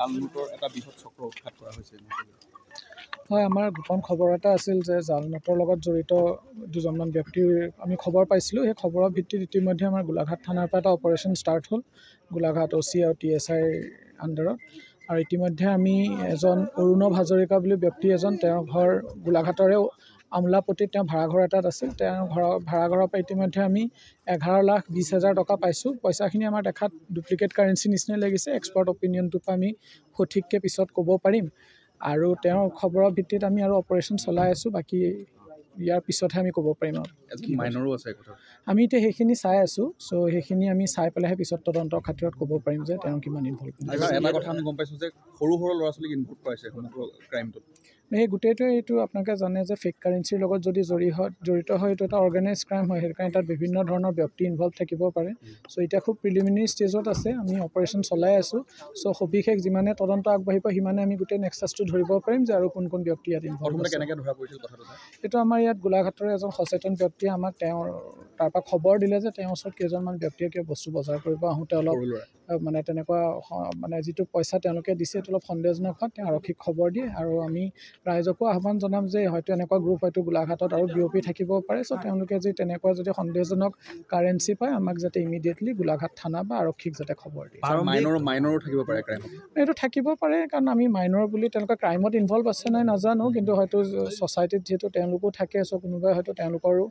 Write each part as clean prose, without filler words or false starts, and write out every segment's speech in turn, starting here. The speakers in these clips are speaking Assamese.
জাল নোটৰ এটা বৃহৎ চক্ৰ উৎখাত কৰা হৈছে। হয়, আমাৰ গোপন খবৰ এটা আছিল যে জাল নোটৰ লগত জড়িত দুজনমান ব্যক্তিৰ আমি খবৰ পাইছিলোঁ। সেই খবৰৰ ভিত্তিত ইতিমধ্যে আমাৰ গোলাঘাট থানাৰ পৰা এটা অপাৰেশ্যন ষ্টাৰ্ট হ'ল, গোলাঘাট OC আৰু TSIৰ আণ্ডাৰত। আৰু ইতিমধ্যে আমি এজন অৰুণৱ হাজৰিকা বুলি ব্যক্তি এজন, তেওঁৰ ঘৰ গোলাঘাটৰে আমোলাপট্টিত, তেওঁ ভাড়াঘৰ এটাত আছিল। তেওঁৰ ভাড়াঘৰৰ পৰা ইতিমধ্যে আমি 11,20,000 টকা পাইছোঁ। পইচাখিনি আমাৰ দেখাত ডুপ্লিকেট কাৰেঞ্চি নিচিনাই লাগিছে। এক্সপাৰ্ট অপিনিয়নটোৰ পৰা আমি সঠিককৈ পিছত ক'ব পাৰিম। আৰু তেওঁৰ খবৰৰ ভিত্তিত আমি আৰু অপাৰেশ্যন চলাই আছোঁ। বাকী ইয়াৰ পিছতহে আমি ক'ব পাৰিম। আৰু মাইনৰো আছে কথা, আমি এতিয়া সেইখিনি চাই আছোঁ। চ' সেইখিনি আমি চাই পেলাইহে পিছত তদন্তৰ খাতিৰত ক'ব পাৰিম যে তেওঁ কিমান ইনভলভ। এটা কথা আমি গম পাইছোঁ যে সৰু সৰু ল'ৰা ছোৱালীক ইনভলভ কৰাইছে সমগ্ৰ ক্ৰাইমটোত। এই গোটেইটোৱে এইটো আপোনালোকে জানে যে ফেক কাৰেঞ্চিৰ লগত যদি জড়িত হয়, এইটো এটা অৰ্গেনাইজ ক্ৰাইম হয়। সেইটো কাৰণে তাত বিভিন্ন ধৰণৰ ব্যক্তি ইনভলভ থাকিব পাৰে। চ' এতিয়া খুব প্ৰিলিমিনেৰী ষ্টেজত আছে, আমি অপাৰেশ্যন চলাই আছোঁ। চ' সবিশেষ যিমানে তদন্ত আগবাঢ়িব সিমানে আমি গোটেই নেক্সাছটো ধৰিব পাৰিম যে আৰু কোন কোন ব্যক্তি ইয়াত ইনভলভ আছে। কেনেকৈ ধৰা পৰিছিল কথাটো? এইটো আমাৰ ইয়াত গোলাঘাটৰ এজন সচেতন ব্যক্তিয়ে আমাক তাৰপৰা খবৰ দিলে যে তেওঁৰ ওচৰত কেইজনমান ব্যক্তিয়ে কিবা বস্তু বজাৰ কৰিব আহোঁতে অলপ মানে তেনেকুৱা মানে যিটো পইচা তেওঁলোকে দিছে সেইটো অলপ সন্দেহজনক হয়। তেওঁ আৰক্ষীক খবৰ দিয়ে আৰু আমি ৰাইজকো আহ্বান জনাম যে হয়তো এনেকুৱা গ্ৰুপ হয়তো গোলাঘাটত আৰু বিয়পি থাকিব পাৰে। চ' তেওঁলোকে যদি তেনেকুৱা যদি সন্দেহজনক কাৰেঞ্চি পায়, আমাক যাতে ইমিডিয়েটলি গোলাঘাট থানা বা আৰক্ষীক যাতে খবৰ দিয়ে। মাইনৰো থাকিব পাৰে ক্ৰাইমত? এইটো থাকিব পাৰে, কাৰণ আমি মাইনৰ বুলি তেওঁলোকে ক্ৰাইমত ইনভলভ আছে নাই নাজানো, কিন্তু হয়তো ছ'চাইটিত যিহেতু তেওঁলোকো থাকে, চ' কোনোবাই হয়তো তেওঁলোকৰো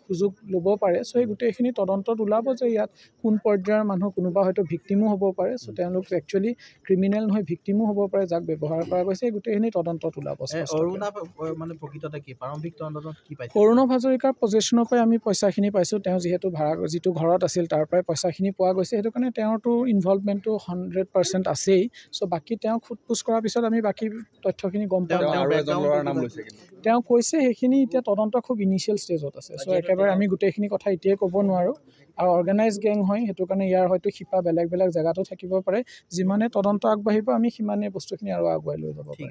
সুযোগ ল'ব পাৰে। চ' এই গোটেইখিনি তদন্তত ওলাব যে ইয়াত কোন পৰ্যায়ৰ মানুহ, কোনোবা হয়তো ভিক্টিমো হ'ব পাৰে। চ' তেওঁলোক একচুৱেলি ক্ৰিমিনেল নহয়, ভিক্টিমো হ'ব পাৰে যাক ব্যৱহাৰ কৰা গৈছে। এই গোটেইখিনি তদন্তত ওলাব। অৰুণৱ হাজৰিকাৰ পজিশ্যনৰ পৰাই আমি পইচাখিনি পাইছোঁ। তেওঁ যিহেতু যিটো ঘৰত আছিল তাৰ পৰাই পইচাখিনি পোৱা গৈছে। সেইটো কাৰণে তেওঁৰতো ইনভলভমেণ্টটো 100% আছেই। চ' বাকী তেওঁ সোধ-পোছ কৰাৰ পিছত আমি বাকী তথ্যখিনি গম পাম। তেওঁ কৈছে সেইখিনি এতিয়া তদন্ত খুব ইনিচিয়েল ষ্টেজত আছে। চ' একেবাৰে আমি গোটেইখিনি কথা এতিয়াই ক'ব নোৱাৰোঁ। আৰু অৰ্গেনাইজ গেং হয়, সেইটো কাৰণে ইয়াৰ হয়তো শিপা বেলেগ বেলেগ জেগাতো থাকিব পাৰে। যিমানে তদন্ত আগবাঢ়িব আমি সিমানে বস্তুখিনি আৰু আগুৱাই লৈ যাব পাৰিম।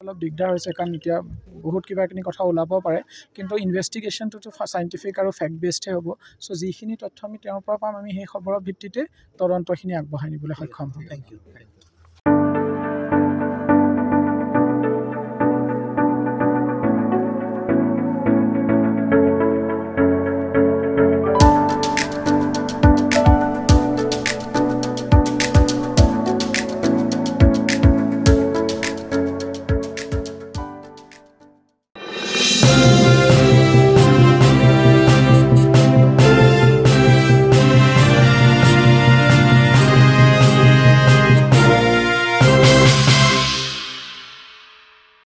অলপ দিগদাৰ হৈছে, কাৰণ এতিয়া বহুত কিবাকিনি কথা ওলাব পাৰে, কিন্তু ইনভেষ্টিগেশ্যনটোতো চাইণ্টিফিক আৰু ফেক্ট বেছডহে হ'ব। চ' যিখিনি তথ্য আমি তেওঁৰ পৰা পাম, আমি সেই খবৰৰ ভিত্তিতে তদন্তখিনি আগবঢ়াই নিবলৈ সক্ষম হ'ম। Thank U.